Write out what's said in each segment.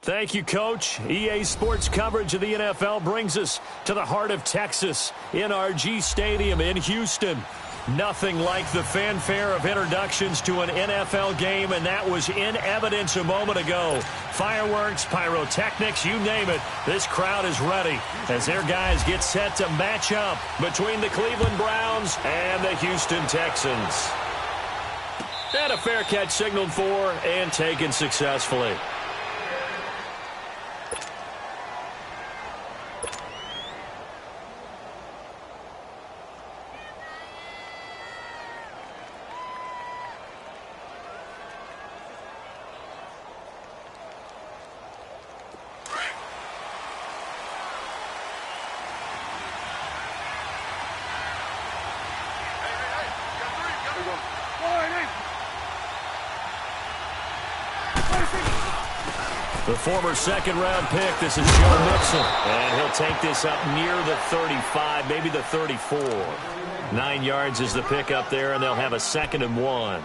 Thank you, Coach. EA Sports coverage of the NFL brings us to the heart of Texas, NRG Stadium in Houston. Nothing like the fanfare of introductions to an NFL game, and that was in evidence a moment ago. Fireworks, pyrotechnics, you name it, this crowd is ready as their guys get set to match up between the Cleveland Browns and the Houston Texans. And a fair catch signaled for and taken successfully. The former second-round pick, this is Joe Mixon. And he'll take this up near the 35, maybe the 34. 9 yards is the pick up there, and they'll have a 2nd and 1.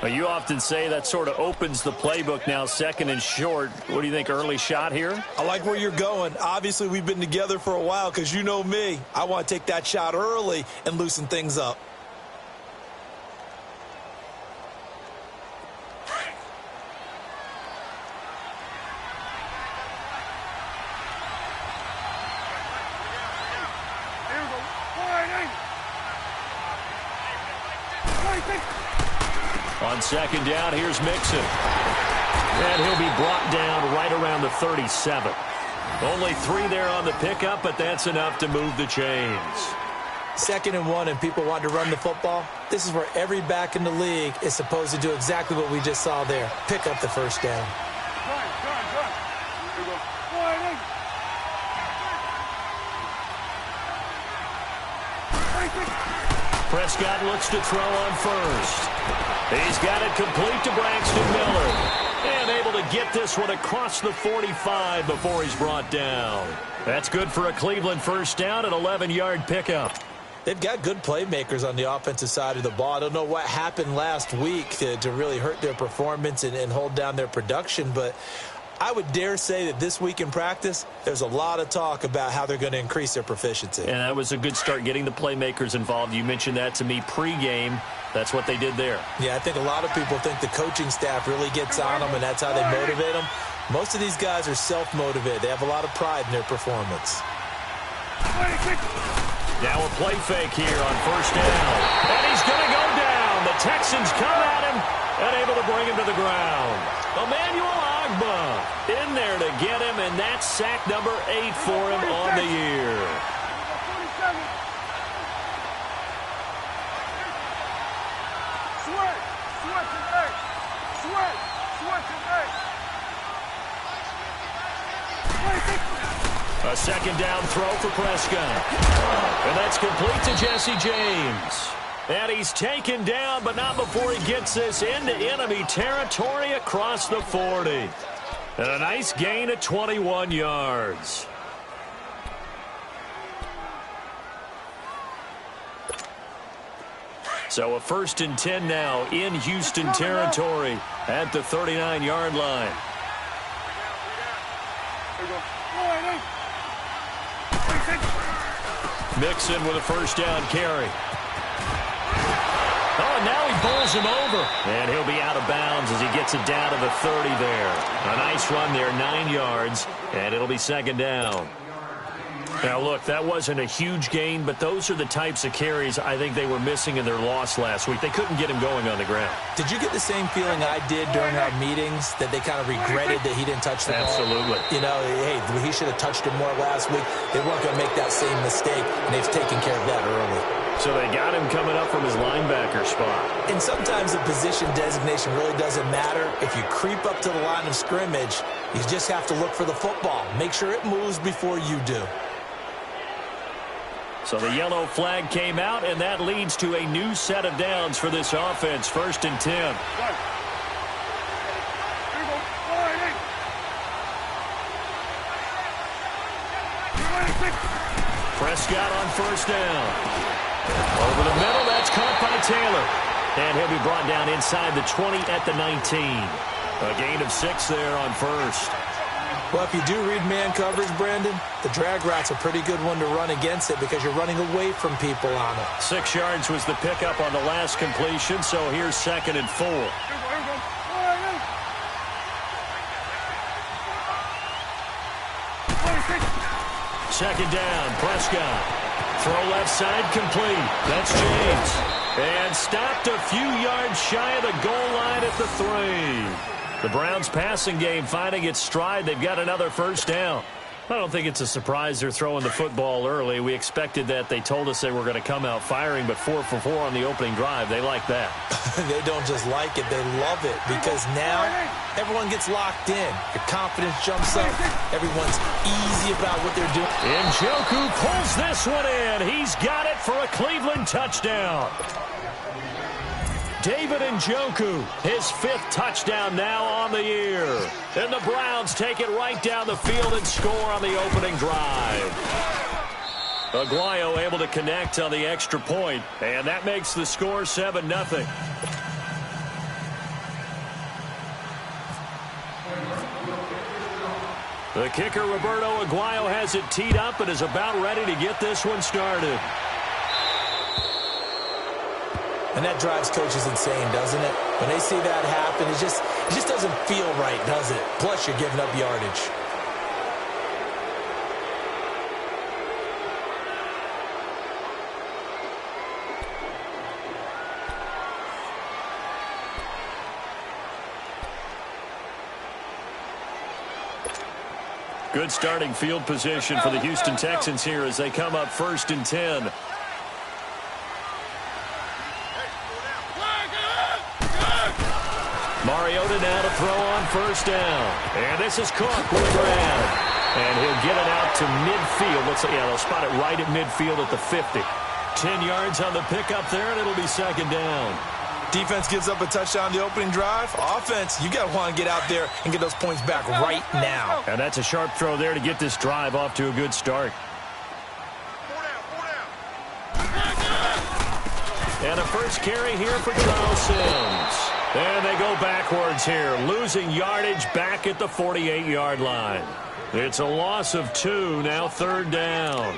Well, you often say that sort of opens the playbook now, 2nd and short. What do you think, early shot here? I like where you're going. Obviously, we've been together for a while because you know me. I want to take that shot early and loosen things up. On 2nd down, here's Mixon. And he'll be brought down right around the 37. Only 3 there on the pickup, but that's enough to move the chains. 2nd and 1, and people want to run the football. This is where every back in the league is supposed to do exactly what we just saw there. Pick up the first down. Prescott looks to throw on first. He's got it complete to Braxton Miller. And able to get this one across the 45 before he's brought down. That's good for a Cleveland first down, an 11-yard pickup. They've got good playmakers on the offensive side of the ball. I don't know what happened last week to really hurt their performance and hold down their production, but I would dare say that this week in practice, there's a lot of talk about how they're going to increase their proficiency. And that was a good start, getting the playmakers involved. You mentioned that to me pregame. That's what they did there. Yeah, I think a lot of people think the coaching staff really gets on them, and that's how they motivate them. Most of these guys are self-motivated. They have a lot of pride in their performance. Now a play fake here on first down. And he's going to go down. The Texans come at him and able to bring him to the ground. Emmanuel Ogbah in there to get him, and that's sack number 8 for him on the year. A 2nd down throw for Prescott. And that's complete to Jesse James. And he's taken down, but not before he gets this into enemy territory across the 40. And a nice gain of 21 yards. So a 1st and 10 now in Houston territory at the 39-yard line. Mixon with a first down carry. Oh, and now he bowls him over. And he'll be out of bounds as he gets it down to the 30 there. A nice run there, 9 yards, and it'll be 2nd down. Now, look, that wasn't a huge gain, but those are the types of carries I think they were missing in their loss last week. They couldn't get him going on the ground. Did you get the same feeling I did during our meetings, that they kind of regretted that he didn't touch the ball? Absolutely. You know, hey, he should have touched it more last week. They weren't going to make that same mistake, and they've taken care of that early. So they got him coming up from his linebacker spot. And sometimes the position designation really doesn't matter. If you creep up to the line of scrimmage, you just have to look for the football. Make sure it moves before you do. So the yellow flag came out, and that leads to a new set of downs for this offense. 1st and 10. Prescott on first down. Over the middle, that's caught by Taylor. And he'll be brought down inside the 20 at the 19. A gain of 6 there on first. Well, if you do read man coverage, Brandon, the drag route's a pretty good one to run against it because you're running away from people on it. 6 yards was the pickup on the last completion, so here's 2nd and 4. Second down, Prescott. Throw left side complete. That's James. And stopped a few yards shy of the goal line at the 3. The Browns passing game finding its stride. They've got another first down. I don't think it's a surprise they're throwing the football early. We expected that. They told us they were going to come out firing, but 4 for 4 on the opening drive. They like that. They don't just like it. They love it because now everyone gets locked in. Your confidence jumps up. Everyone's easy about what they're doing. Njoku pulls this one in. He's got it for a Cleveland touchdown. David Njoku, his 5th touchdown now on the year. And the Browns take it right down the field and score on the opening drive. Aguayo able to connect on the extra point, and that makes the score 7-0. The kicker, Roberto Aguayo, has it teed up and is about ready to get this one started. And that drives coaches insane, doesn't it? When they see that happen, it just doesn't feel right, does it? Plus, you're giving up yardage. Good starting field position for the Houston Texans here as they come up 1st and 10. Mariota now to throw on 1st down. And this is Cook with a grab. And he'll get it out to midfield. They'll spot it right at midfield at the 50. 10 yards on the pickup there, and it'll be 2nd down. Defense gives up a touchdown the opening drive. Offense, you got to want to get out there and get those points back right now. And that's a sharp throw there to get this drive off to a good start. And a first carry here for Charles Sims. And they go backwards here, losing yardage back at the 48-yard line. It's a loss of 2, now 3rd down.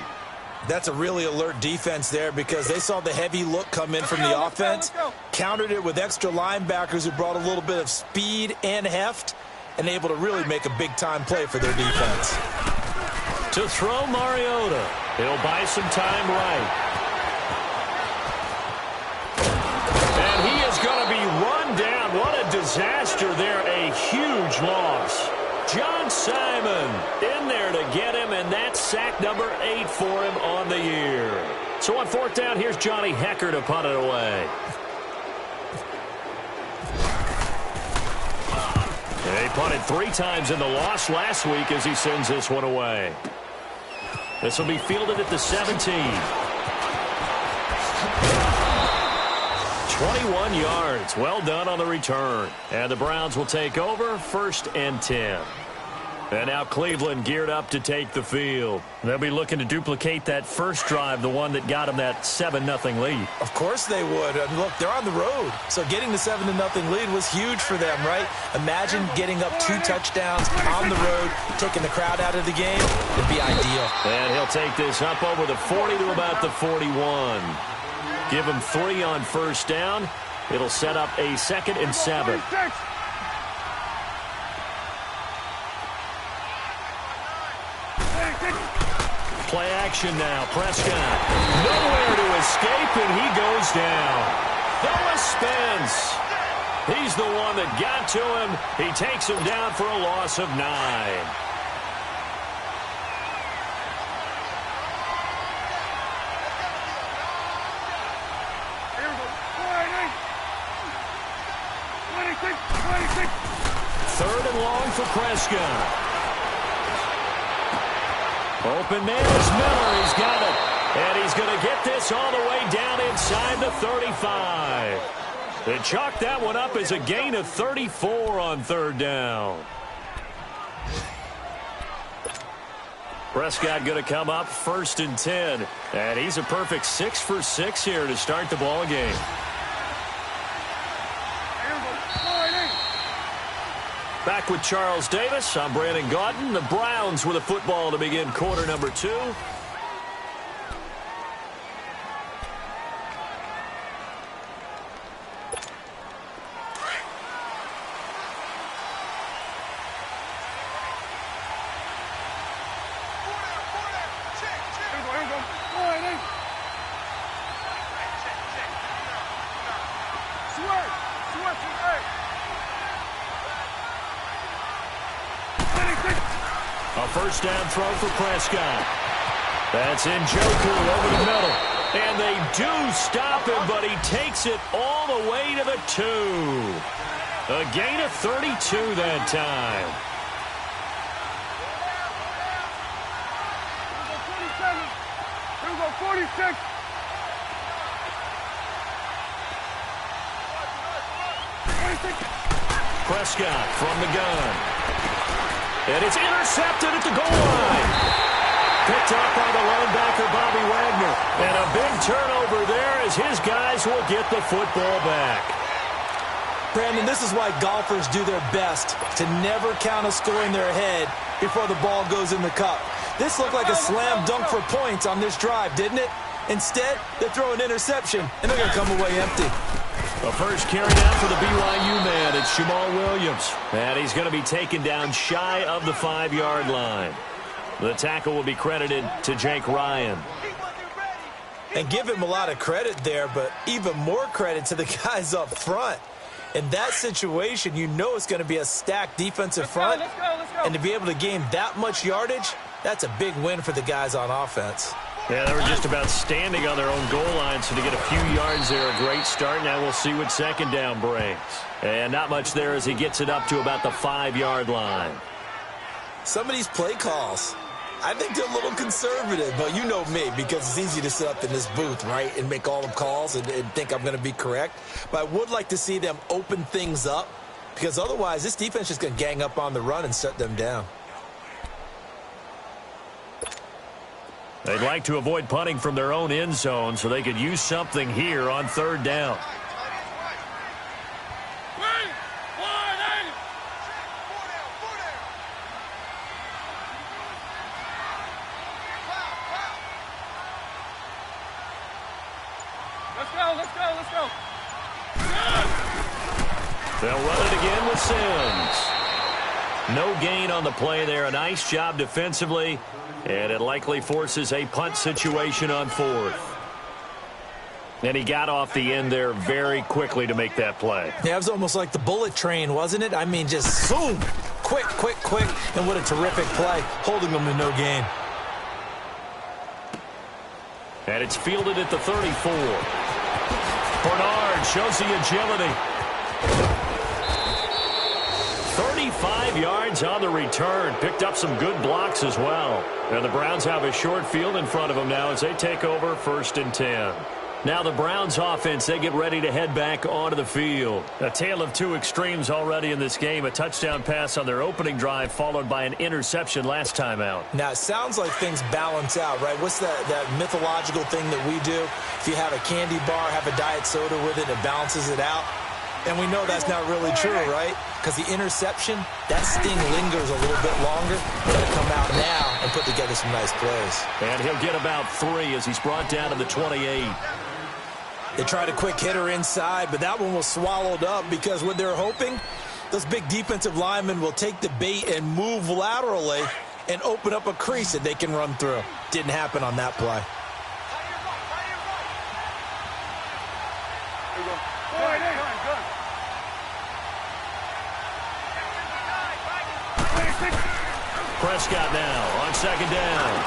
That's a really alert defense there because they saw the heavy look come in from the offense, countered it with extra linebackers who brought a little bit of speed and heft, and able to really make a big-time play for their defense. To throw Mariota. He'll buy some time right. And he is going to be run down. What a disaster there. A huge loss. John Simon in there to get him, and that's sack number 8 for him on the year. So on 4th down, here's Johnny Hecker to punt it away. They punted 3 times in the loss last week as he sends this one away. This will be fielded at the 17. 21 yards. Well done on the return. And the Browns will take over 1st and 10. And now Cleveland geared up to take the field. They'll be looking to duplicate that first drive, the one that got them that 7-0 lead. Of course they would. And look, they're on the road. So getting the 7-0 lead was huge for them, right? Imagine getting up 2 touchdowns on the road, taking the crowd out of the game. It'd be ideal. And he'll take this up over the 40 to about the 41. Give him 3 on 1st down. It'll set up a 2nd and 7. Play action now. Prescott nowhere to escape, and he goes down. Noah Spence. He's the one that got to him. He takes him down for a loss of 9. Third and long for Prescott. Open man is Miller. He's got it. And he's going to get this all the way down inside the 35. They chalk that one up as a gain of 34 on 3rd down. Prescott going to come up 1st and 10. And he's a perfect 6 for 6 here to start the ball game. Back with Charles Davis. I'm Brandon Gaudin. The Browns with the football to begin quarter number 2. A first down throw for Prescott. That's Njoku over the middle. And they do stop him, but he takes it all the way to the 2. A gain of 32 that time. Here we go, 46. Prescott from the gun. And it's intercepted at the goal line. Picked up by the linebacker, Bobby Wagner. And a big turnover there as his guys will get the football back. Brandon, this is why golfers do their best to never count a score in their head before the ball goes in the cup. This looked like a slam dunk for points on this drive, didn't it? Instead, they throw an interception, and they're going to come away empty. The first carry down for the BYU man. It's Jamal Williams. And he's going to be taken down shy of the 5-yard line. The tackle will be credited to Jake Ryan. And give him a lot of credit there, but even more credit to the guys up front. In that situation, you know it's going to be a stacked defensive front. Let's go. And to be able to gain that much yardage, that's a big win for the guys on offense. Yeah, they were just about standing on their own goal line, so to get a few yards there, a great start. Now we'll see what second down brings. And not much there as he gets it up to about the 5-yard line. Some of these play calls, I think they're a little conservative, but you know me, because it's easy to sit up in this booth, right, and make all the calls and think I'm going to be correct. But I would like to see them open things up, because otherwise this defense is going to gang up on the run and shut them down. They'd like to avoid punting from their own end zone so they could use something here on third down. Let's go. They'll run it again with Sims. No gain on the play there. A nice job defensively. And it likely forces a punt situation on 4th. And he got off the end there very quickly to make that play. Yeah, it was almost like the bullet train, wasn't it? I mean, just zoom. Quick. And what a terrific play, holding them to no gain. And it's fielded at the 34. Bernard shows the agility. 35 yards on the return. Picked up some good blocks as well. And the Browns have a short field in front of them now as they take over 1st and 10. Now the Browns offense, they get ready to head back onto the field. A tale of two extremes already in this game. A touchdown pass on their opening drive followed by an interception last time out. Now, it sounds like things balance out, right? What's that mythological thing that we do? If you have a candy bar, have a diet soda with it, it balances it out. And we know that's not really true, right? Because the interception, that sting lingers a little bit longer. Got to come out now and put together some nice plays. And he'll get about 3 as he's brought down to the 28. They tried a quick hitter inside, but that one was swallowed up because what they're hoping, those big defensive linemen will take the bait and move laterally and open up a crease that they can run through. Didn't happen on that play. Prescott now on second down.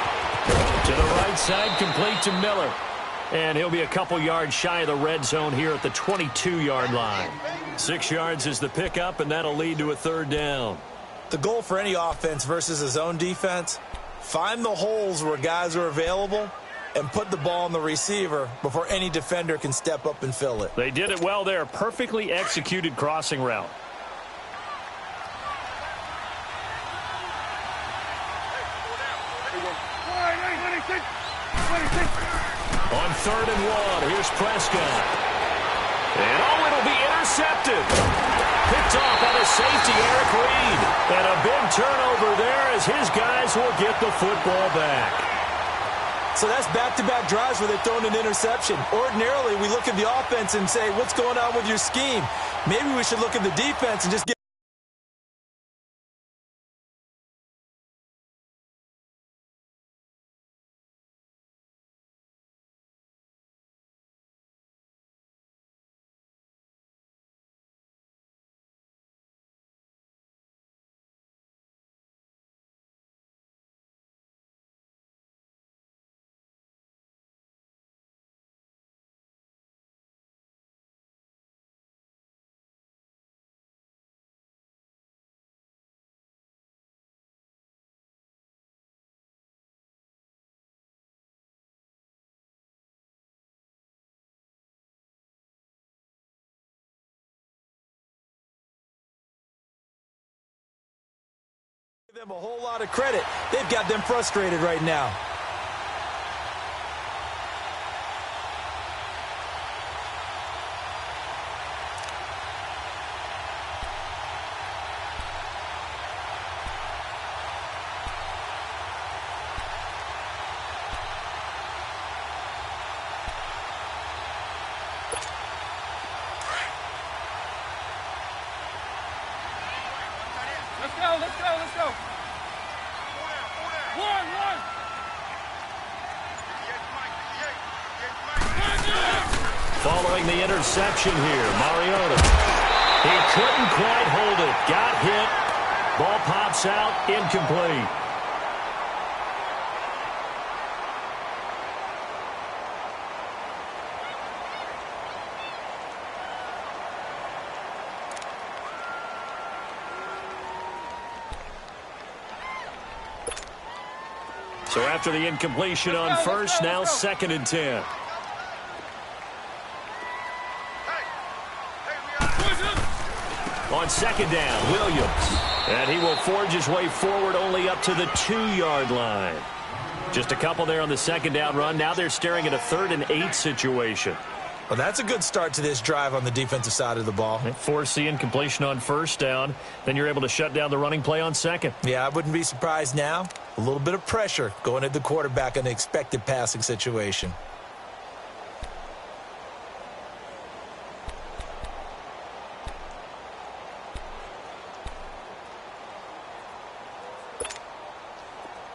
To the right side, complete to Miller. And he'll be a couple yards shy of the red zone here at the 22-yard line. 6 yards is the pickup, and that'll lead to a third down. The goal for any offense versus his own defense, find the holes where guys are available and put the ball on the receiver before any defender can step up and fill it. They did it well there. Perfectly executed crossing route. On 3rd and 1, here's Prescott. And it'll be intercepted. intercepted. Picked off on a safety, Eric Reed. And a big turnover there as his guys will get the football back. So that's back-to-back drives where they've thrown an interception. Ordinarily, we look at the offense and say, what's going on with your scheme? Maybe we should look at the defense and just get them a whole lot of credit. They've got them frustrated right now. Let's go. One. Following the interception here, Mariota. He couldn't quite hold it. Got hit. Ball pops out, incomplete. So after the incompletion on first, now 2nd and 10. On 2nd down, Williams. And he will forge his way forward only up to the 2-yard line. Just a couple there on the 2nd down run. Now they're staring at a 3rd and 8 situation. Well, that's a good start to this drive on the defensive side of the ball. Force the incompletion on 1st down. Then you're able to shut down the running play on 2nd. Yeah, I wouldn't be surprised now. A little bit of pressure going at the quarterback in an expected passing situation.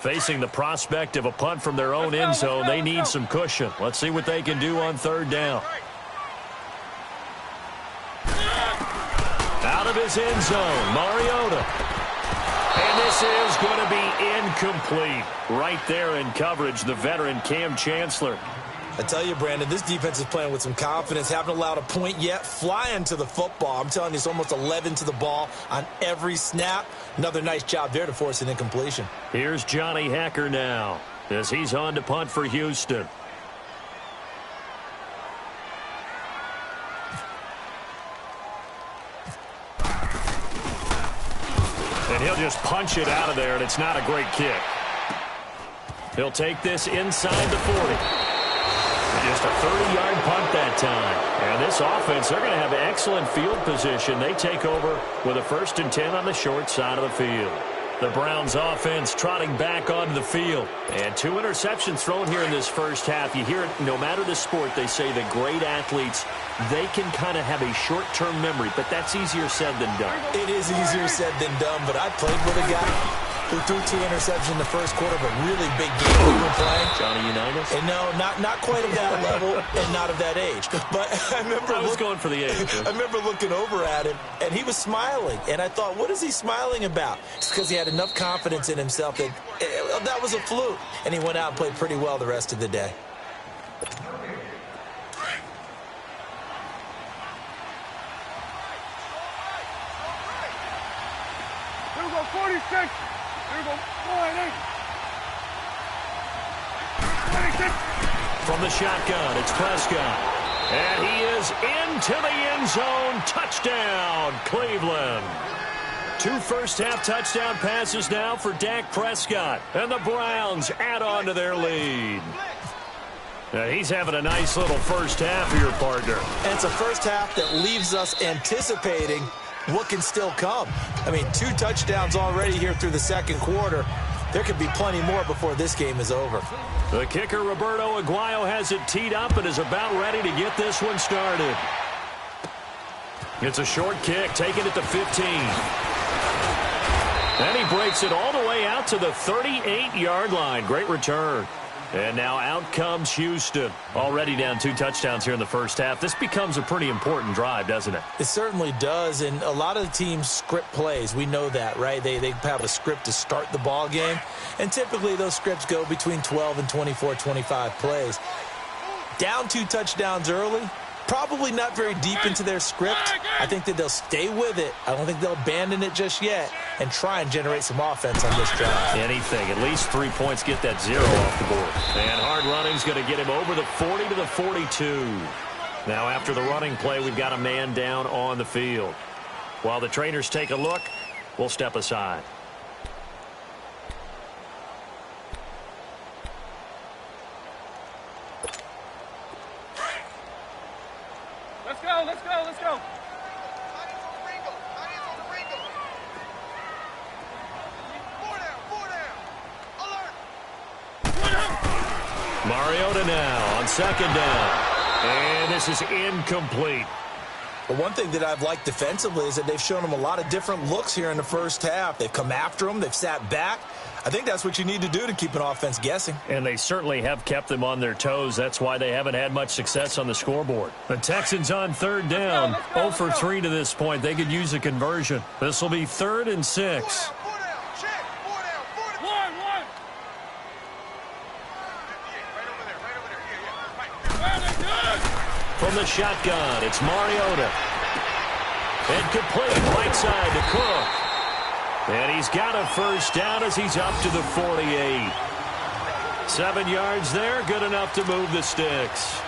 Facing the prospect of a punt from their own end zone, they need some cushion. Let's see what they can do on 3rd down. Out of his end zone, Mariota. And this is going to be incomplete. Right there in coverage, the veteran Cam Chancellor. I tell you, Brandon, this defense is playing with some confidence. Haven't allowed a point yet. Flying to the football. I'm telling you, it's almost 11 to the ball on every snap. Another nice job there to force an incompletion. Here's Johnny Hecker now as he's on to punt for Houston. And he'll just punch it out of there, and it's not a great kick. He'll take this inside the 40. Just a 30-yard punt that time. And this offense, they're going to have excellent field position. They take over with a 1st and 10 on the short side of the field. The Browns offense trotting back onto the field. And 2 interceptions thrown here in this first half. You hear it, no matter the sport, they say the great athletes, they can kind of have a short-term memory, but that's easier said than done. It is easier said than done, but I played with a guy who threw 2 interceptions in the first quarter of a really big game we were playing. Johnny Unitas? And no, not quite at that level and not of that age. But I was going for the age. I remember looking over at him, and he was smiling. And I thought, what is he smiling about? It's because he had enough confidence in himself that that was a fluke. And he went out and played pretty well the rest of the day. Here we go, 46. Here we go, 26. From the shotgun, it's Prescott. And he is into the end zone. Touchdown, Cleveland. 2 first-half touchdown passes now for Dak Prescott. And the Browns add on to their lead. He's having a nice little first half here, partner. And it's a first half that leaves us anticipating what can still come. I mean, 2 touchdowns already here through the second quarter. There could be plenty more before this game is over. The kicker, Roberto Aguayo, has it teed up and is about ready to get this one started. It's a short kick, taking it to 15. And he breaks it all the way out to the 38-yard line. Great return. And now out comes Houston. Already down 2 touchdowns here in the first half. This becomes a pretty important drive, doesn't it? It certainly does, and a lot of the teams script plays. We know that, right? They have a script to start the ball game, and typically those scripts go between 12 and 24, 25 plays. Down 2 touchdowns early, probably not very deep into their script. I think that they'll stay with it. I don't think they'll abandon it just yet and try and generate some offense on this drive. Anything. At least 3 points get that 0 off the board. And hard running's going to get him over the 40 to the 42. Now after the running play, we've got a man down on the field. While the trainers take a look, we'll step aside. Let's go, let's go, let's go. Mariota now on second down. And this is incomplete. But one thing that I've liked defensively is that they've shown them a lot of different looks here in the first half. They've come after them. They've sat back. I think that's what you need to do to keep an offense guessing. And they certainly have kept them on their toes. That's why they haven't had much success on the scoreboard. The Texans on third down. 0 for 3 to this point. They could use a conversion. This will be 3rd and 6. From the shotgun, it's Mariota. And complete right side to Cook. And he's got a first down as he's up to the 48. 7 yards there, good enough to move the sticks.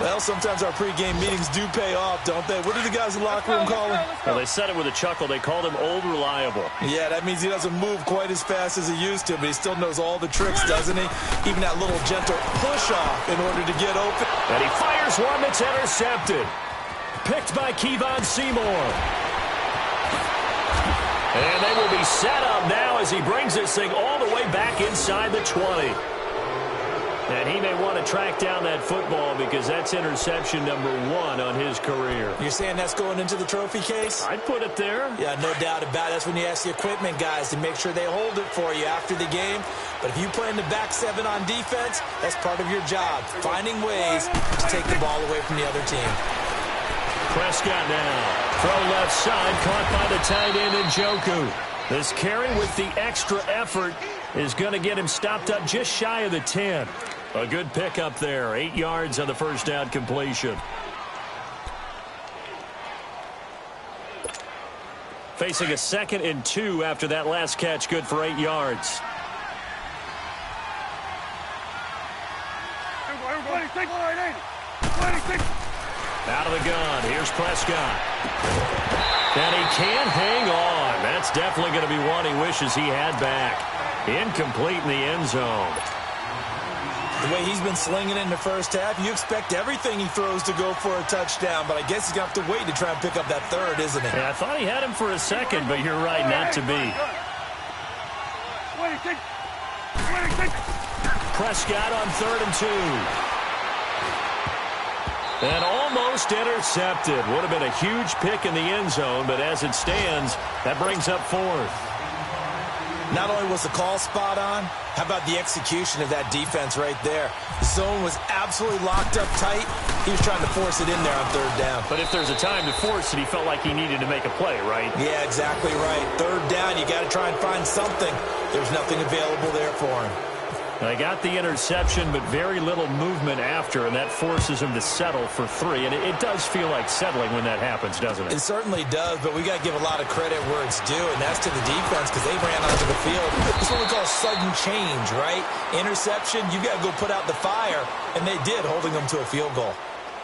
Well, sometimes our pregame meetings do pay off, don't they? What do the guys in the locker room call him? Well, they said it with a chuckle. They called him Old Reliable. Yeah, that means he doesn't move quite as fast as he used to, but he still knows all the tricks, doesn't he? Even that little gentle push-off in order to get open. And he fires one that's intercepted. Picked by Kevon Seymour. And they will be set up now as he brings this thing all the way back inside the 20. And he may want to track down that football because that's interception number 1 on his career. You're saying that's going into the trophy case? I'd put it there. Yeah, no doubt about it. That's when you ask the equipment guys to make sure they hold it for you after the game. But if you play in the back 7 on defense, that's part of your job. Finding ways to take the ball away from the other team. Prescott now. Throw left side, caught by the tight end Njoku. This carry with the extra effort is going to get him stopped up just shy of the 10. A good pickup there. 8 yards on the first down completion. Facing a 2nd and 2 after that last catch. Good for 8 yards. Out of the gun. Here's Prescott. And he can't hang on. That's definitely going to be one he wishes he had back. Incomplete in the end zone. The way he's been slinging in the first half, you expect everything he throws to go for a touchdown, but I guess he's going to have to wait to try and pick up that 3rd, isn't he? Yeah, I thought he had him for a second, but you're right, not to be. Prescott on 3rd and 2. And almost intercepted. Would have been a huge pick in the end zone, but as it stands, that brings up 4th. Not only was the call spot on, how about the execution of that defense right there? The zone was absolutely locked up tight. He was trying to force it in there on 3rd down. But if there's a time to force it, he felt like he needed to make a play, right? Yeah, exactly right. 3rd down, you got to try and find something. There's nothing available there for him. They got the interception, but very little movement after, and that forces him to settle for 3. And it does feel like settling when that happens, doesn't it? It certainly does, but we got to give a lot of credit where it's due, and that's to the defense because they ran onto the field. This is what we call sudden change, right? Interception, you got to go put out the fire, and they did, holding them to a field goal.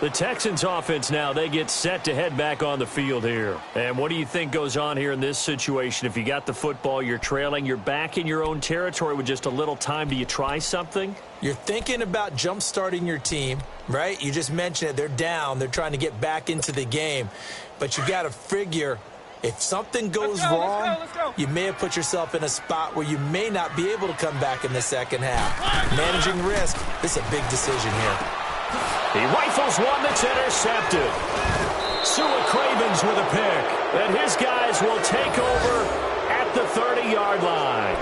The Texans offense now, they get set to head back on the field here. And what do you think goes on here in this situation? If you got the football, you're trailing, you're back in your own territory with just a little time. Do you try something? You're thinking about jump-starting your team, right? You just mentioned it. They're down. They're trying to get back into the game. But you got to figure if something goes wrong, you may have put yourself in a spot where you may not be able to come back in the second half. Managing risk, this is a big decision here. He rifles one that's intercepted. Sua Cravens with a pick. And his guys will take over at the 30-yard line.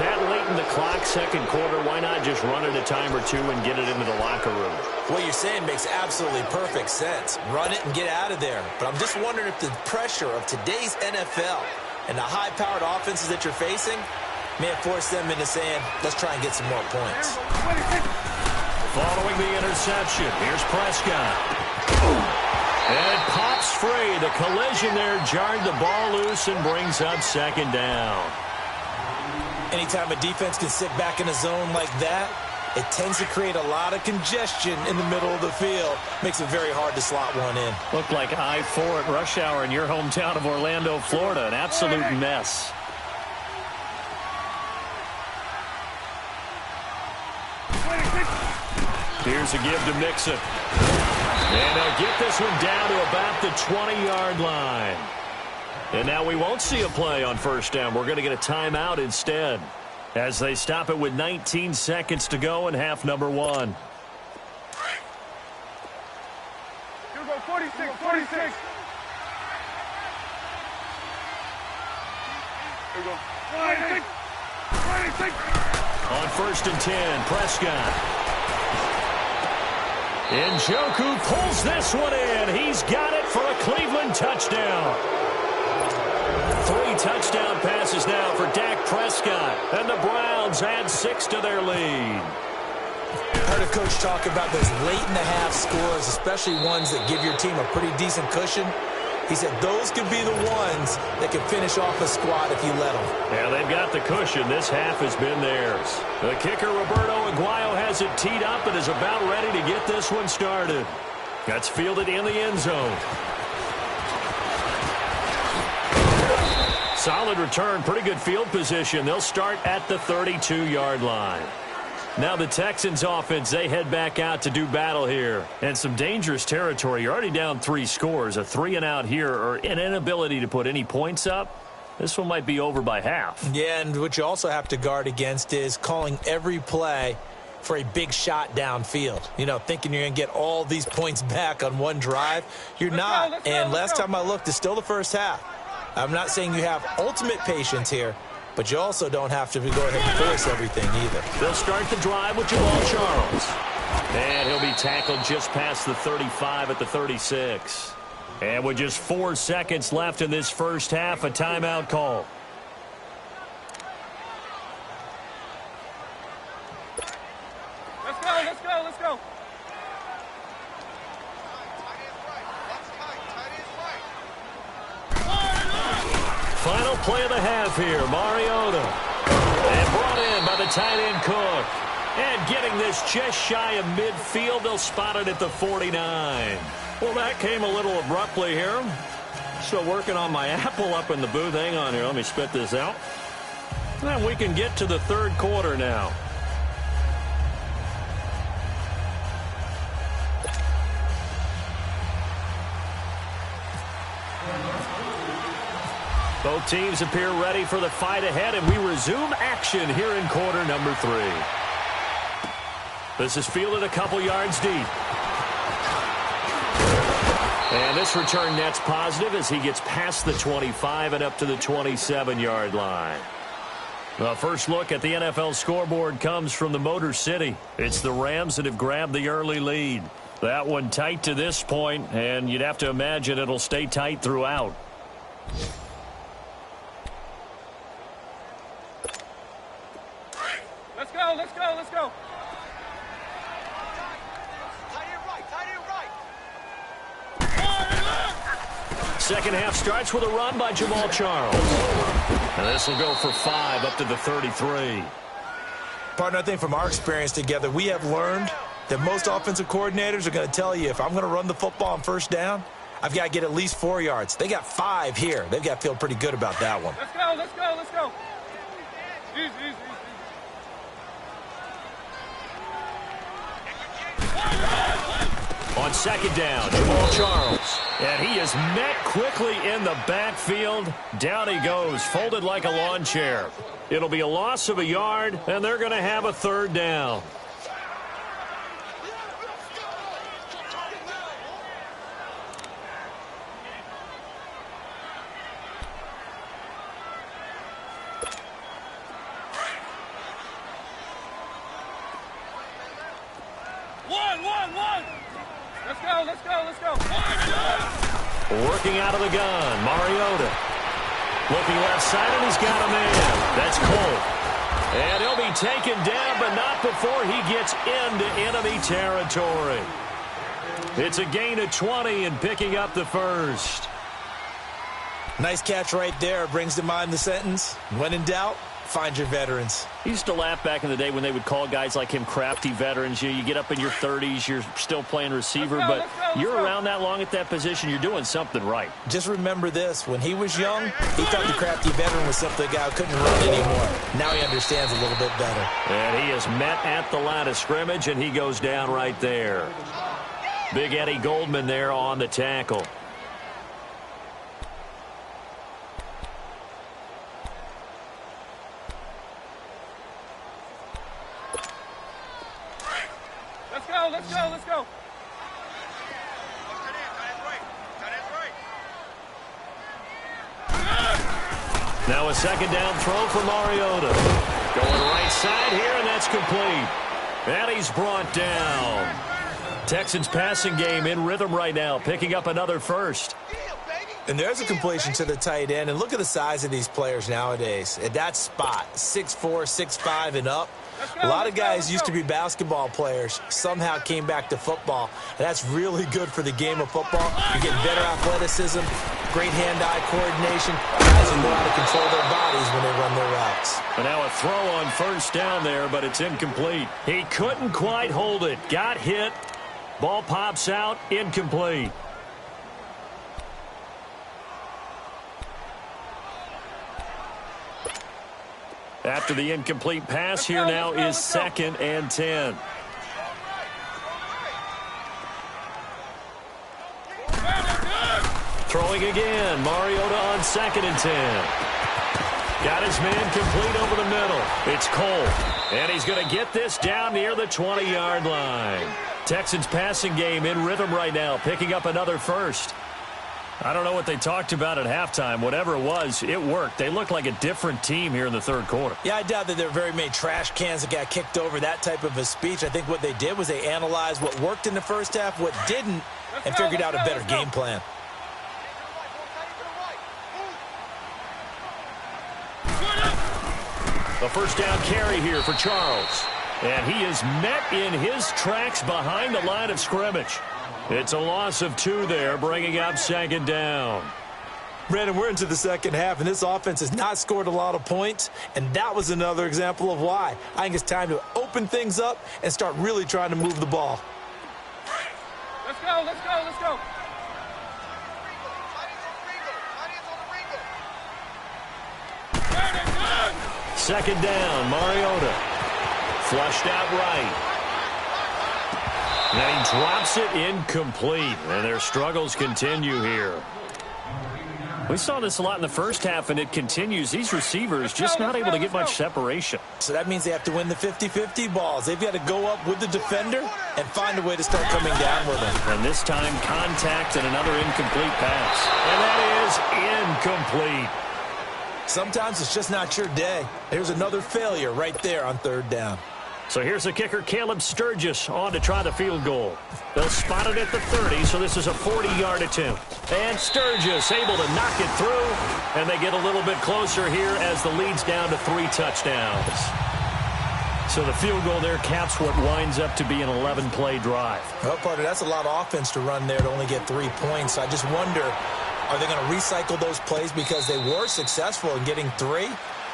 That late in the clock, second quarter, why not just run it a time or two and get it into the locker room? What you're saying makes absolutely perfect sense. Run it and get out of there. But I'm just wondering if the pressure of today's NFL and the high-powered offenses that you're facing may have forced them into saying, let's try and get some more points. Following the interception, here's Prescott. And it pops free. The collision there jarred the ball loose and brings up second down. Anytime a defense can sit back in a zone like that, it tends to create a lot of congestion in the middle of the field. Makes it very hard to slot one in. Looked like I-4 at rush hour in your hometown of Orlando, Florida. An absolute mess. Here's a give to Mixon. And they'll get this one down to about the 20-yard line. And now we won't see a play on first down. We're going to get a timeout instead as they stop it with 19 seconds to go in half number one. Here we go, 46, 46. Here we go. 46, 46. On first and 10, Prescott. Njoku pulls this one in. He's got it for a Cleveland touchdown. 3 touchdown passes now for Dak Prescott. And the Browns add 6 to their lead. I heard a coach talk about those late-in-the-half scores, especially ones that give your team a pretty decent cushion. He said those could be the ones that could finish off a squad if you let them. Yeah, they've got the cushion. This half has been theirs. The kicker, Roberto Aguayo, has it teed up and is about ready to get this one started. That's fielded in the end zone. Solid return, pretty good field position. They'll start at the 32-yard line. Now the Texans offense, they head back out to do battle here. And some dangerous territory. You're already down 3 scores. A 3-and-out here or an inability to put any points up. This one might be over by half. Yeah, and what you also have to guard against is calling every play for a big shot downfield. You know, thinking you're going to get all these points back on one drive. You're not. And last time I looked, it's still the first half. I'm not saying you have ultimate patience here, but you also don't have to go ahead and force everything either. They'll start the drive with Jamal Charles. And he'll be tackled just past the 35 at the 36. And with just 4 seconds left in this first half, a timeout call. Let's go, let's go, let's go. Final play of the half here, Mariota. And brought in by the tight end Cook. And getting this just shy of midfield, they'll spot it at the 49. Well, that came a little abruptly here. Still working on my apple up in the booth. Hang on here, let me spit this out. And we can get to the third quarter now. Both teams appear ready for the fight ahead, and we resume action here in quarter number 3. This is fielded a couple yards deep. And this return net's positive as he gets past the 25 and up to the 27-yard line. The first look at the NFL scoreboard comes from the Motor City. It's the Rams that have grabbed the early lead. That one tight to this point, and you'd have to imagine it'll stay tight throughout. Let's go, let's go, let's go. Second half starts with a run by Jamal Charles. And this will go for 5 up to the 33. Partner, I think from our experience together, we have learned that most offensive coordinators are going to tell you, if I'm going to run the football on first down, I've got to get at least 4 yards. They got 5 here. They've got to feel pretty good about that one. Let's go, let's go, let's go. Easy, easy, easy. On second down, Jamal Charles. And he is met quickly in the backfield. Down he goes, folded like a lawn chair. It'll be a loss of a yard, and they're going to have a third down. One. Let's go, let's go, let's go. Working out of the gun, Mariota. Looking left side, and he's got a man. That's Cole. And he'll be taken down, but not before he gets into enemy territory. It's a gain of 20 and picking up the first. Nice catch right there. Brings to mind the sentence, when in doubt, find your veterans. I used to laugh back in the day when they would call guys like him crafty veterans. You get up in your 30s, you're still playing receiver, but you're around that long at that position, you're doing something right. Just remember this. When he was young, he thought the crafty veteran was simply a guy who couldn't run anymore. Now he understands a little bit better. And he is met at the line of scrimmage, and he goes down right there. Big Eddie Goldman there on the tackle. Let's go. Now a second down throw for Mariota. Going right side here, and that's complete. And he's brought down. Texans passing game in rhythm right now, picking up another first. And there's a completion to the tight end. And look at the size of these players nowadays. At that spot, 6'4", 6'5", and up. A lot of guys used to be basketball players, somehow came back to football. And that's really good for the game of football. You're getting better athleticism, great hand-eye coordination. Guys who know how to control their bodies when they run their routes. And now a throw on first down there, but it's incomplete. He couldn't quite hold it. Got hit. Ball pops out, incomplete. After the incomplete pass, here now is 2nd and 10. Throwing again. Mariota on 2nd and 10. Got his man complete over the middle. It's Cole. And he's going to get this down near the 20-yard line. Texans passing game in rhythm right now, picking up another first. I don't know what they talked about at halftime. Whatever it was, it worked. They look like a different team here in the third quarter. Yeah, I doubt that there were very many trash cans that got kicked over, that type of a speech. I think what they did was they analyzed what worked in the first half, what didn't, and figured out a better game plan. A first down carry here for Charles. And he is met in his tracks behind the line of scrimmage. It's a loss of 2 there, bringing up 2nd down. Brandon, we're into the second half, and this offense has not scored a lot of points, and that was another example of why. I think it's time to open things up and start really trying to move the ball. Let's go, let's go, let's go. Second down, Mariota. Flushed out right. And he drops it incomplete. And their struggles continue here. We saw this a lot in the first half, and it continues. These receivers just not able to get much separation. So that means they have to win the 50-50 balls. They've got to go up with the defender and find a way to start coming down with him. And this time, contact and another incomplete pass. And that is incomplete. Sometimes it's just not your day. There's another failure right there on 3rd down. So here's the kicker, Caleb Sturgis, on to try the field goal. They'll spot it at the 30, so this is a 40-yard attempt. And Sturgis able to knock it through, and they get a little bit closer here as the lead's down to 3 touchdowns. So the field goal there caps what winds up to be an 11-play drive. Well, partner, that's a lot of offense to run there to only get 3 points. I just wonder, are they going to recycle those plays because they were successful in getting 3?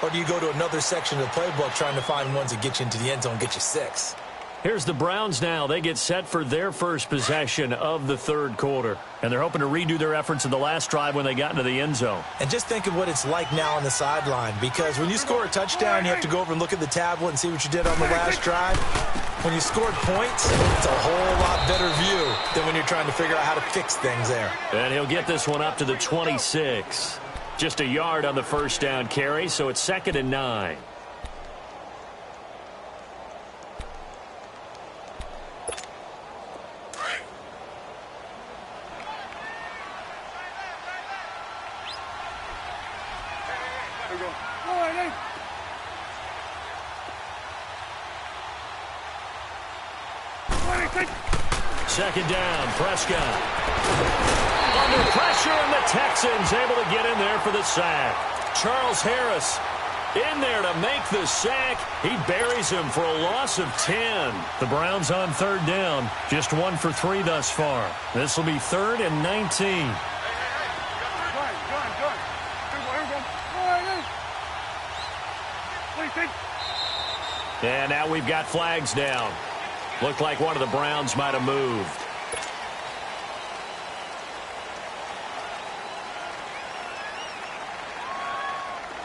Or do you go to another section of the playbook trying to find ones that get you into the end zone and get you 6? Here's the Browns now. They get set for their first possession of the third quarter. And they're hoping to redo their efforts in the last drive when they got into the end zone. And just think of what it's like now on the sideline, because when you score a touchdown, you have to go over and look at the tablet and see what you did on the last drive. When you scored points, it's a whole lot better view than when you're trying to figure out how to fix things there. And he'll get this one up to the 26. Just a yard on the first down carry, so it's 2nd and 9. Second down, Prescott. Under pressure, and the Texans able to get in there for the sack. Charles Harris in there to make the sack. He buries him for a loss of 10. The Browns on 3rd down, just 1 for 3 thus far. This will be 3rd and 19. And now we've got flags down. Looked like one of the Browns might have moved.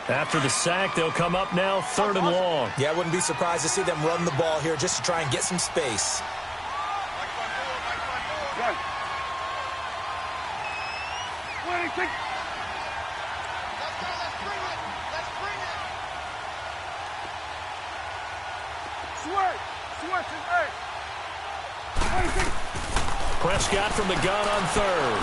After the sack, they'll come up now 3rd and long. Yeah, I wouldn't be surprised to see them run the ball here just to try and get some space. Prescott from the gun on 3rd.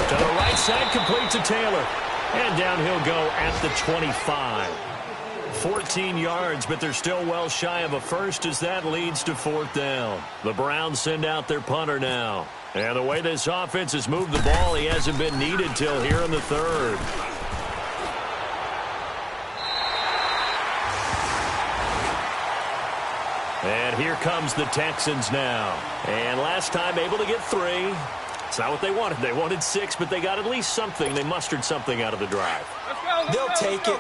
To the right side, complete to Taylor. And down he'll go at the 25. 14 yards, but they're still well shy of a first as that leads to 4th down. The Browns send out their punter now. And the way this offense has moved the ball, he hasn't been needed till here in the 3rd. And here comes the Texans now. And last time able to get 3. It's not what they wanted. They wanted 6, but they got at least something. They mustered something out of the drive. They'll take it.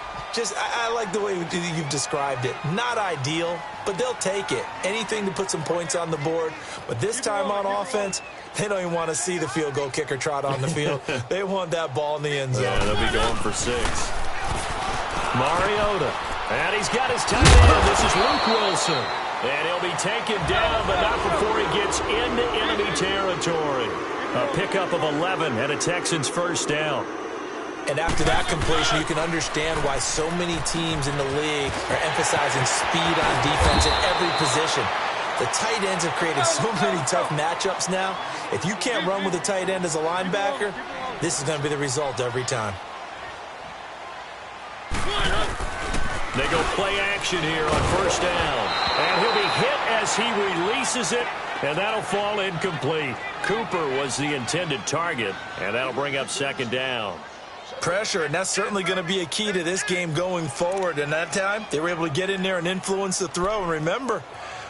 I like the way you've described it. Not ideal, but they'll take it. Anything to put some points on the board. But this time on offense, they don't even want to see the field goal kicker trot on the field. They want that ball in the end zone. Yeah, they'll be going for 6. Mariota. And he's got his tight end. This is Luke Wilson. And he'll be taken down, but not before he gets into enemy territory. A pickup of 11 and a Texans first down. And after that completion, you can understand why so many teams in the league are emphasizing speed on defense at every position. The tight ends have created so many tough matchups now. If you can't run with a tight end as a linebacker, this is going to be the result every time. They go play action here on first down. And he'll be hit as he releases it, and that'll fall incomplete. Cooper was the intended target, and that'll bring up 2nd down. Pressure, and that's certainly going to be a key to this game going forward. And that time, they were able to get in there and influence the throw. And remember,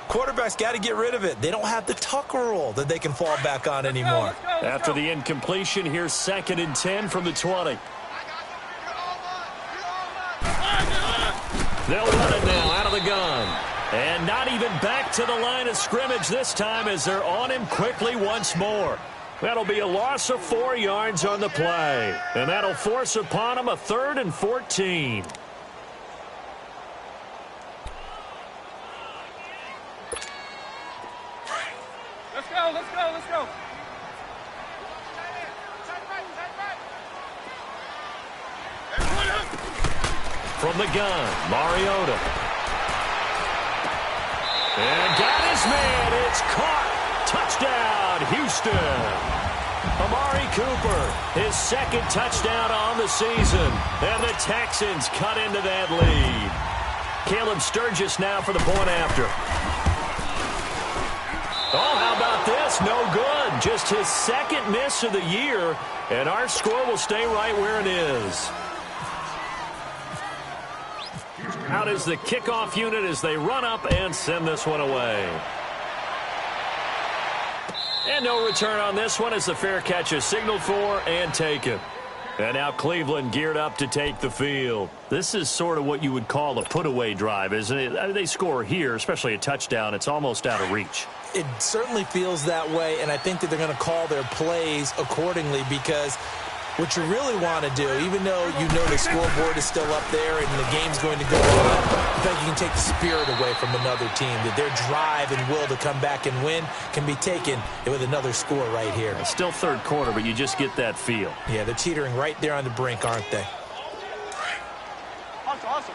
quarterbacks got to get rid of it. They don't have the tuck roll that they can fall back on anymore. After the incompletion, here's 2nd and 10 from the 20. They'll run it now out of the gun. And not even back to the line of scrimmage this time as they're on him quickly once more. That'll be a loss of 4 yards on the play. And that'll force upon him a 3rd and 14. Let's go, let's go, let's go. From the gun, Mariota. And got his man. It's caught. Touchdown, Houston. Amari Cooper, his 2nd touchdown on the season. And the Texans cut into that lead. Caleb Sturgis now for the point after. Oh, how about this? No good. Just his 2nd miss of the year. And our score will stay right where it is. Out is the kickoff unit as they run up and send this one away. And no return on this one as the fair catch is signaled for and taken. And now Cleveland geared up to take the field. This is sort of what you would call a put-away drive, isn't it? I mean, they score here, especially a touchdown. It's almost out of reach. It certainly feels that way, and I think that they're going to call their plays accordingly because what you really want to do, even though you know the scoreboard is still up there and the game's going to go on, I think you can take the spirit away from another team, that their drive and will to come back and win can be taken with another score right here. It's still third quarter, but you just get that feel. Yeah, they're teetering right there on the brink, aren't they? Awesome.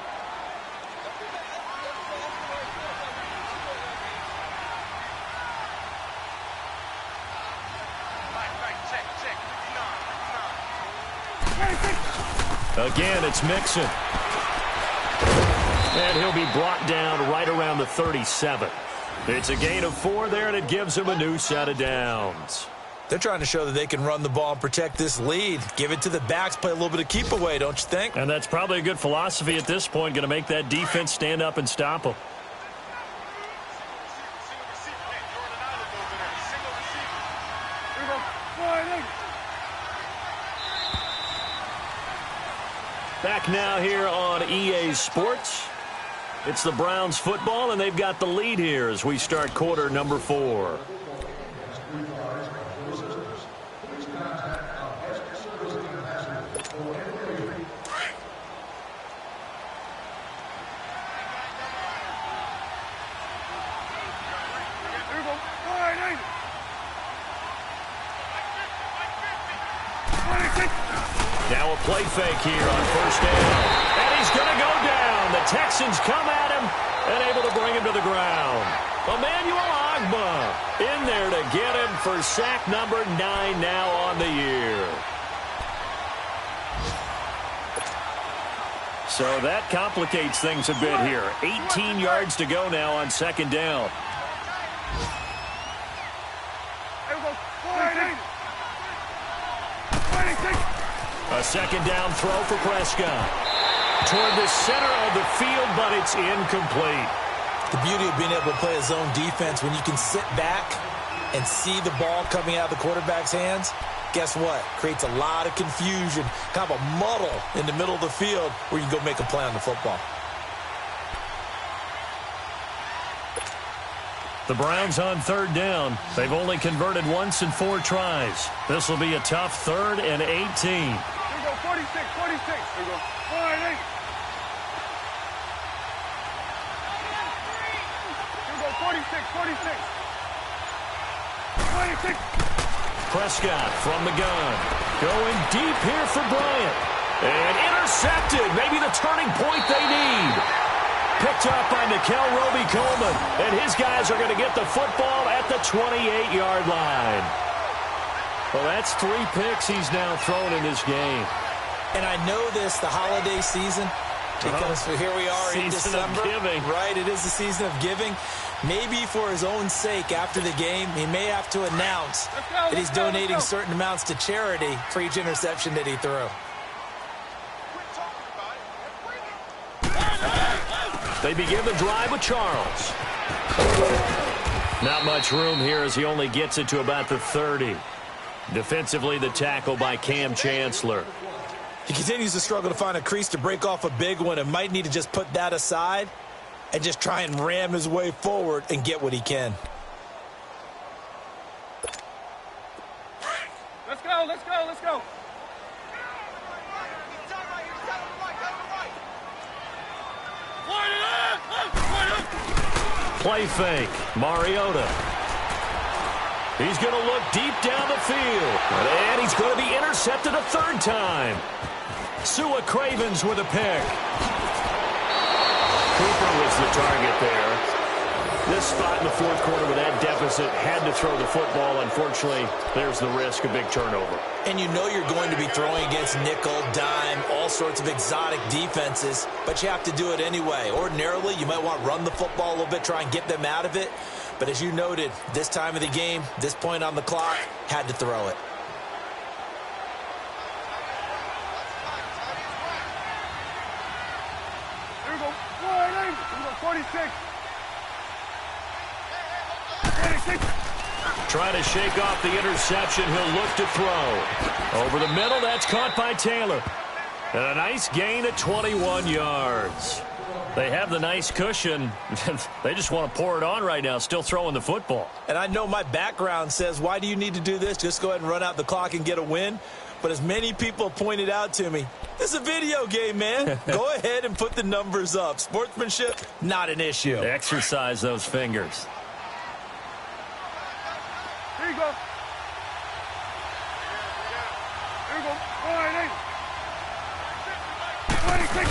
Again, it's Mixon. And he'll be brought down right around the 37. It's a gain of 4 there, and it gives him a new set of downs. They're trying to show that they can run the ball and protect this lead. Give it to the backs, play a little bit of keep away, don't you think? And that's probably a good philosophy at this point, going to make that defense stand up and stop them. Back now here on EA Sports. It's the Browns football, and they've got the lead here as we start quarter number 4. Now a play fake here on first down. And he's going to go down. The Texans come at him and able to bring him to the ground. Emmanuel Ogbah in there to get him for sack number 9 now on the year. So that complicates things a bit here. 18 yards to go now on second down. A second down throw for Prescott. Toward the center of the field, but it's incomplete. The beauty of being able to play a zone defense when you can sit back and see the ball coming out of the quarterback's hands, guess what? Creates a lot of confusion, kind of a muddle in the middle of the field where you can go make a play on the football. The Browns on third down. They've only converted once in 4 tries. This will be a tough 3rd and 18. 46. Here we go. 46. Prescott from the gun. Going deep here for Bryant. And intercepted. Maybe the turning point they need. Picked up by Nickel Roby-Coleman. And his guys are going to get the football at the 28-yard line. Well, that's 3 picks he's now thrown in this game. And I know this, the holiday season, because here we are in December. Right, it is the season of giving. Maybe for his own sake, after the game, he may have to announce that he's donating certain amounts to charity for each interception that he threw. They begin the drive with Charles. Not much room here as he only gets it to about the 30. Defensively, the tackle by Cam Chancellor. He continues to struggle to find a crease to break off a big one and might need to just put that aside and just try and ram his way forward and get what he can. Let's go. Play fake. Mariota. He's going to look deep down the field. And he's going to be intercepted a 3rd time. Sua Cravens with a pick. Cooper was the target there. This spot in the 4th quarter with that deficit had to throw the football. Unfortunately, there's the risk of big turnover. And you know you're going to be throwing against nickel, dime, all sorts of exotic defenses, but you have to do it anyway. Ordinarily, you might want to run the football a little bit, try and get them out of it. But as you noted, this time of the game, this point on the clock, had to throw it. Here we go. 46. Trying to shake off the interception. He'll look to throw. Over the middle, that's caught by Taylor. And a nice gain of 21 yards. They have the nice cushion. They just want to pour it on right now, still throwing the football. And I know my background says, why do you need to do this? Just go ahead and run out the clock and get a win. But as many people pointed out to me, this is a video game, man. Go ahead and put the numbers up. Sportsmanship, not an issue. Exercise those fingers. Here you go. Here you go. All right, 26.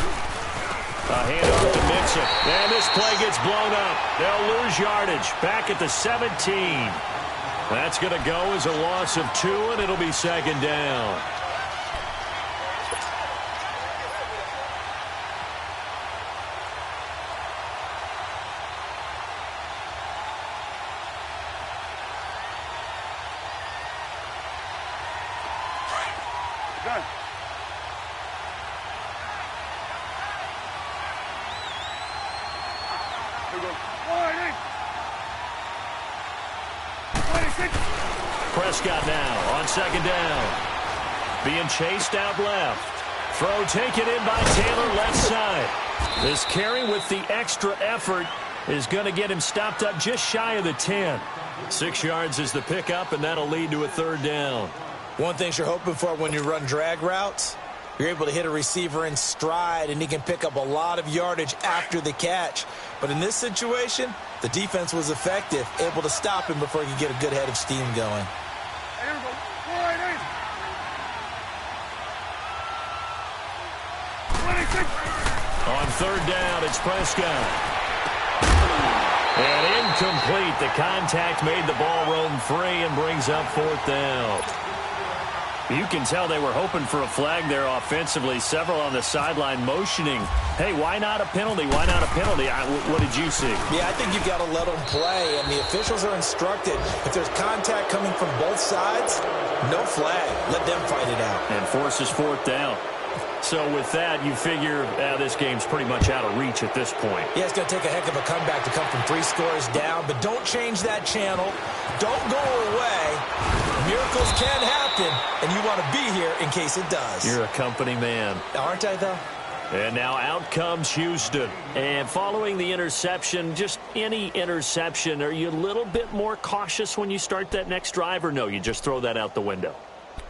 A handoff to Mixon. And this play gets blown up. They'll lose yardage. Back at the 17. That's going to go as a loss of 2, and it'll be second down. Done. Here we go. All right, 26. Prescott now on second down. Being chased out left. Throw taken in by Taylor left side. This carry with the extra effort is going to get him stopped up just shy of the 10. 6 yards is the pickup, and that'll lead to a third down. One thing you're hoping for when you run drag routes, you're able to hit a receiver in stride, and he can pick up a lot of yardage after the catch. But in this situation, the defense was effective, able to stop him before he could get a good head of steam going. Here we go. All right, 26. On third down, it's Prescott. And incomplete. The contact made the ball roam free and brings up fourth down. You can tell they were hoping for a flag there offensively. Several on the sideline motioning. Hey, why not a penalty? Why not a penalty? What did you see? Yeah, I think you've got to let them play, and the officials are instructed. If there's contact coming from both sides, no flag. Let them fight it out. And forces fourth down. So with that, you figure this game's pretty much out of reach at this point. Yeah, it's going to take a heck of a comeback to come from 3 scores down, but don't change that channel. Don't go away. Miracles can happen, and you want to be here in case it does. You're a company man. Aren't I, though? And now out comes Houston. And following the interception, just any interception, are you a little bit more cautious when you start that next drive, or no, you just throw that out the window?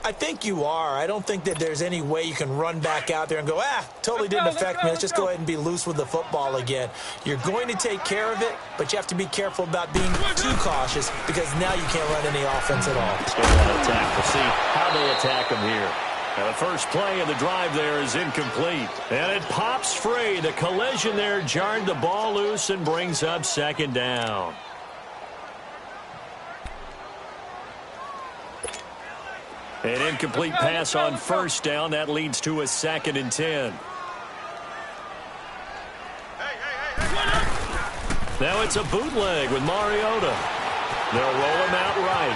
I think you are. I don't think that there's any way you can run back out there and go, totally didn't affect me. Let's just go ahead and be loose with the football again. You're going to take care of it, but you have to be careful about being too cautious because now you can't run any offense at all. Let's go that attack. We'll see how they attack them here. Now the first play of the drive there is incomplete. And it pops free. The collision there jarred the ball loose and brings up second down. An incomplete pass on first down. That leads to a 2nd and 10. Now it's a bootleg with Mariota. They'll roll him out right.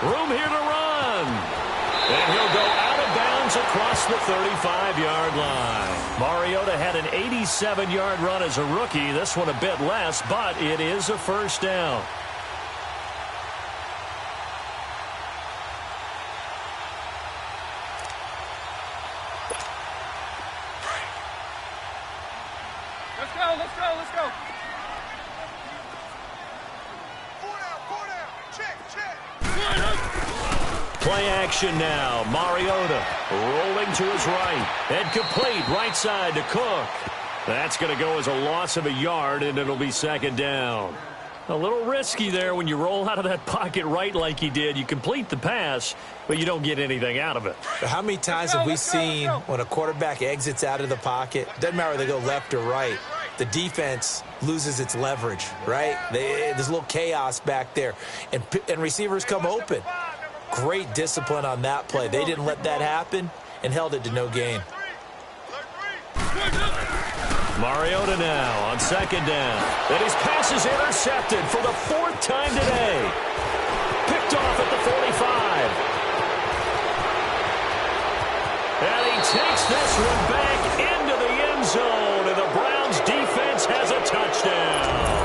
Room here to run. And he'll go out of bounds across the 35-yard line. Mariota had an 87-yard run as a rookie. This one a bit less, but it is a first down. Let's go. Play action now. Mariota rolling to his right. And complete right side to Cook. That's going to go as a loss of a yard, and it'll be second down. A little risky there when you roll out of that pocket right like he did. You complete the pass, but you don't get anything out of it. How many times have we seen when a quarterback exits out of the pocket, doesn't matter whether they go left or right, the defense loses its leverage, right? There's a little chaos back there, and receivers come open. Great discipline on that play. They didn't let that happen and held it to no gain. Mariota now on second down. And his pass is intercepted for the 4th time today. Picked off at the 45. And he takes this one back into the end zone, and the Browns defense has a touchdown.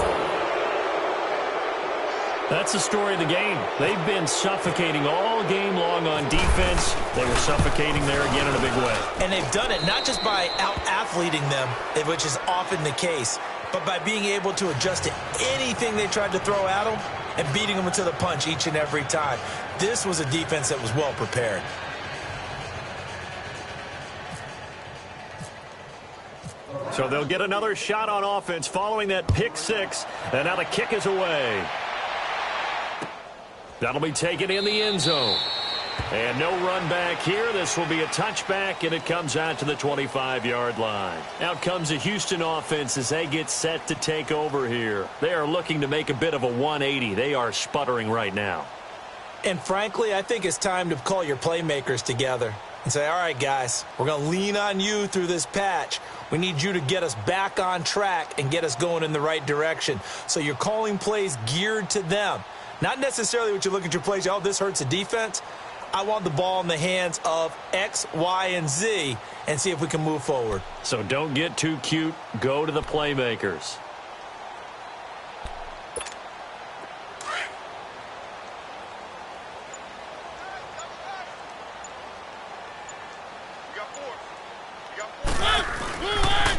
That's the story of the game. They've been suffocating all game long on defense. They were suffocating there again in a big way. And they've done it not just by out-athleting them, which is often the case, but by being able to adjust to anything they tried to throw at them and beating them to the punch each and every time. This was a defense that was well prepared. So they'll get another shot on offense following that pick six, and now the kick is away. That'll be taken in the end zone. And no run back here. This will be a touchback, and it comes out to the 25-yard line. Out comes the Houston offense as they get set to take over here. They are looking to make a bit of a 180. They are sputtering right now. And frankly, I think it's time to call your playmakers together and say, all right, guys, we're going to lean on you through this patch. We need you to get us back on track and get us going in the right direction. So you're calling plays geared to them. Not necessarily what you look at your plays, oh, this hurts the defense. I want the ball in the hands of X, Y, and Z and see if we can move forward. So don't get too cute. Go to the playmakers.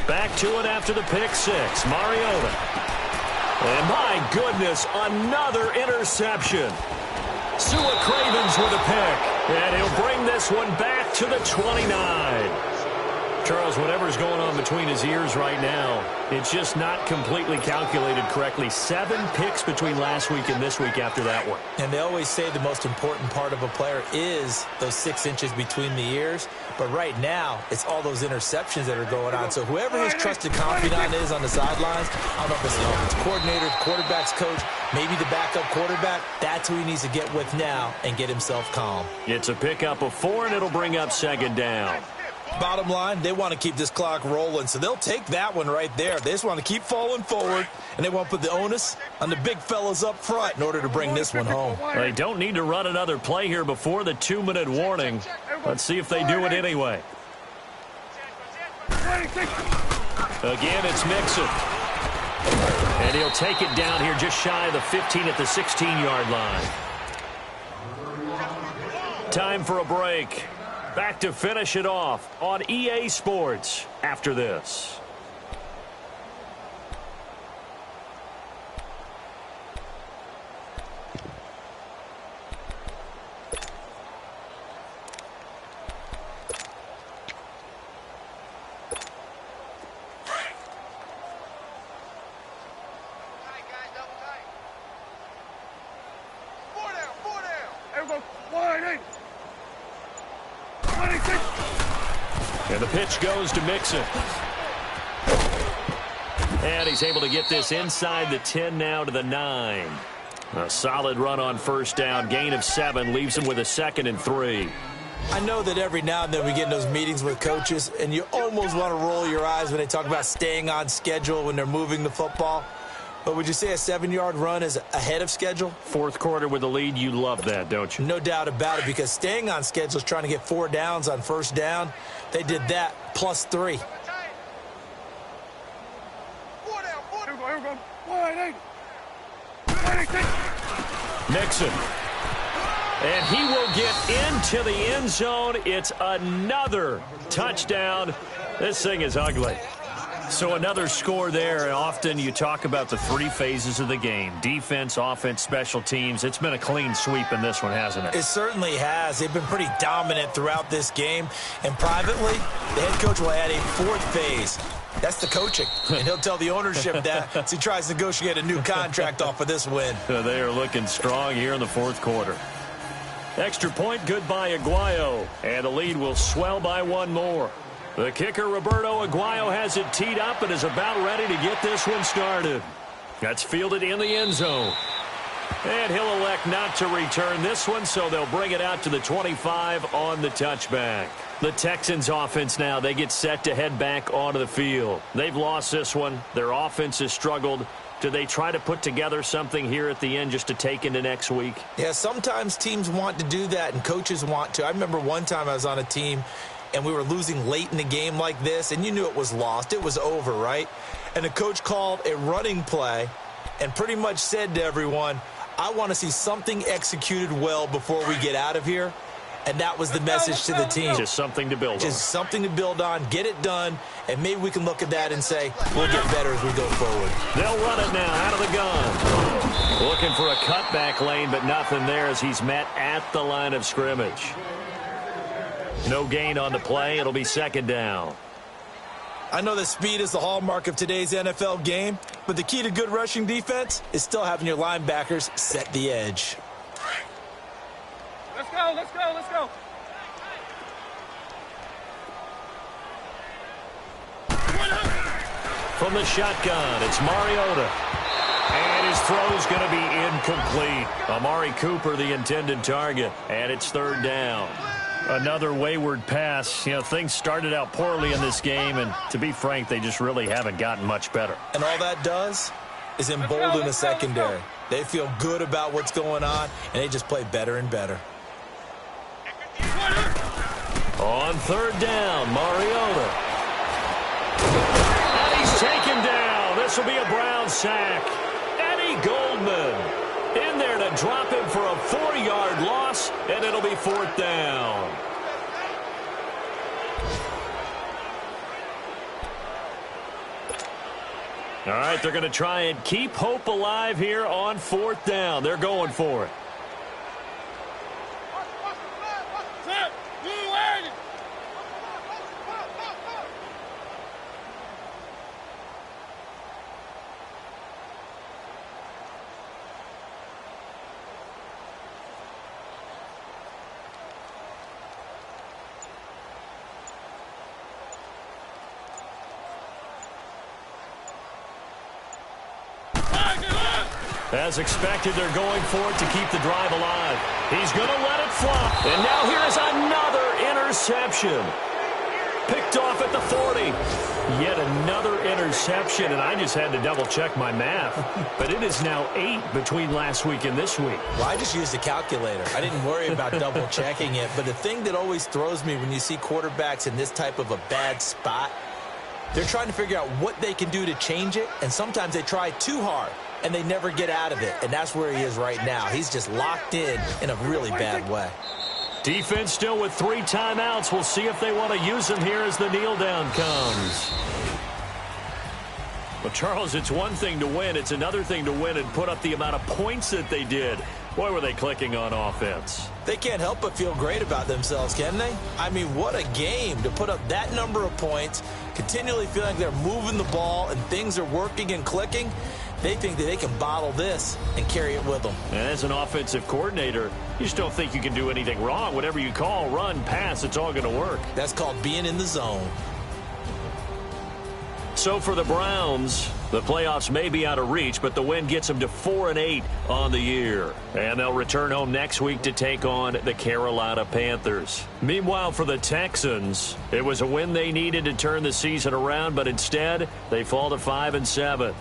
Back to it after the pick six. Mariota. And my goodness, another interception. Sua Cravens with a pick. And he'll bring this one back to the 29. Charles, whatever's going on between his ears right now, it's just not completely calculated correctly. 7 picks between last week and this week after that one. And they always say the most important part of a player is those 6 inches between the ears. But right now, it's all those interceptions that are going on. So whoever his trusted confidant is on the sidelines, I don't know if it's the offensive coordinator, the quarterback's coach, maybe the backup quarterback, that's who he needs to get with now and get himself calm. It's a pickup of 4, and it'll bring up second down. Bottom line, they want to keep this clock rolling, so they'll take that one right there. They just want to keep falling forward, and they want to put the onus on the big fellas up front in order to bring this one home. They don't need to run another play here before the 2-minute warning. Let's see if they do it anyway. Again, it's Mixon. And he'll take it down here just shy of the 15 at the 16-yard line. Time for a break. Back to finish it off on EA Sports after this. And the pitch goes to Mixon. And he's able to get this inside the 10 now to the 9. A solid run on first down. Gain of 7 leaves him with a 2nd and 3. I know that every now and then we get in those meetings with coaches, and you almost want to roll your eyes when they talk about staying on schedule when they're moving the football. But would you say a 7-yard run is ahead of schedule? Fourth quarter with the lead, you love that, don't you? No doubt about it, because staying on schedule is trying to get 4 downs on first down. They did that plus 3. Mixon. And he will get into the end zone. It's another touchdown. This thing is ugly. So another score there. Often you talk about the 3 phases of the game. Defense, offense, special teams. It's been a clean sweep in this one, hasn't it? It certainly has. They've been pretty dominant throughout this game. And privately, the head coach will add a 4th phase. That's the coaching. And he'll tell the ownership that as he tries to negotiate a new contract off of this win. They are looking strong here in the 4th quarter. Extra point, good by Aguayo. And the lead will swell by 1 more. The kicker, Roberto Aguayo, has it teed up and is about ready to get this one started. That's fielded in the end zone. And he'll elect not to return this one, so they'll bring it out to the 25 on the touchback. The Texans offense now, they get set to head back onto the field. They've lost this one. Their offense has struggled. Do they try to put together something here at the end just to take into next week? Yeah, sometimes teams want to do that and coaches want to. I remember one time I was on a team and we were losing late in the game like this, and you knew it was lost. It was over, right? And the coach called a running play and pretty much said to everyone, I want to see something executed well before we get out of here. And that was the message to the team. Just something to build on. Just something to build on, get it done, and maybe we can look at that and say, we'll get better as we go forward. They'll run it now out of the gun. Looking for a cutback lane, but nothing there as he's met at the line of scrimmage. No gain on the play. It'll be second down. I know that speed is the hallmark of today's NFL game, but the key to good rushing defense is still having your linebackers set the edge. Let's go, let's go, let's go. From the shotgun, it's Mariota. And his throw's going to be incomplete. Amari Cooper, the intended target, and it's third down. Another wayward pass. You know, things started out poorly in this game, and to be frank, they just really haven't gotten much better. And all that does is embolden the secondary. They feel good about what's going on, and they just play better and better. On third down, Mariota. And he's taken down. This will be a Brown sack. Eddie Goldman in there to drop him for a 4-yard loss, and it'll be fourth down. All right, they're going to try and keep hope alive here on fourth down. They're going for it. As expected, they're going for it to keep the drive alive. He's going to let it fly. And now here is another interception. Picked off at the 40. Yet another interception, and I just had to double-check my math. But it is now 8 between last week and this week. Well, I just used a calculator. I didn't worry about double-checking it. But the thing that always throws me when you see quarterbacks in this type of a bad spot, they're trying to figure out what they can do to change it, and sometimes they try too hard, and they never get out of it. And that's where he is right now. He's just locked in a really bad way. Defense still with 3 timeouts. We'll see if they want to use them here as the kneel down comes. Well, Charles, it's one thing to win. It's another thing to win and put up the amount of points that they did. Boy, were they clicking on offense. They can't help but feel great about themselves, can they? I mean, what a game to put up that number of points, continually feeling like they're moving the ball and things are working and clicking. They think that they can bottle this and carry it with them. And as an offensive coordinator, you just don't think you can do anything wrong. Whatever you call, run, pass, it's all going to work. That's called being in the zone. So for the Browns, the playoffs may be out of reach, but the win gets them to 4-8 on the year. And they'll return home next week to take on the Carolina Panthers. Meanwhile, for the Texans, it was a win they needed to turn the season around, but instead, they fall to 5-7.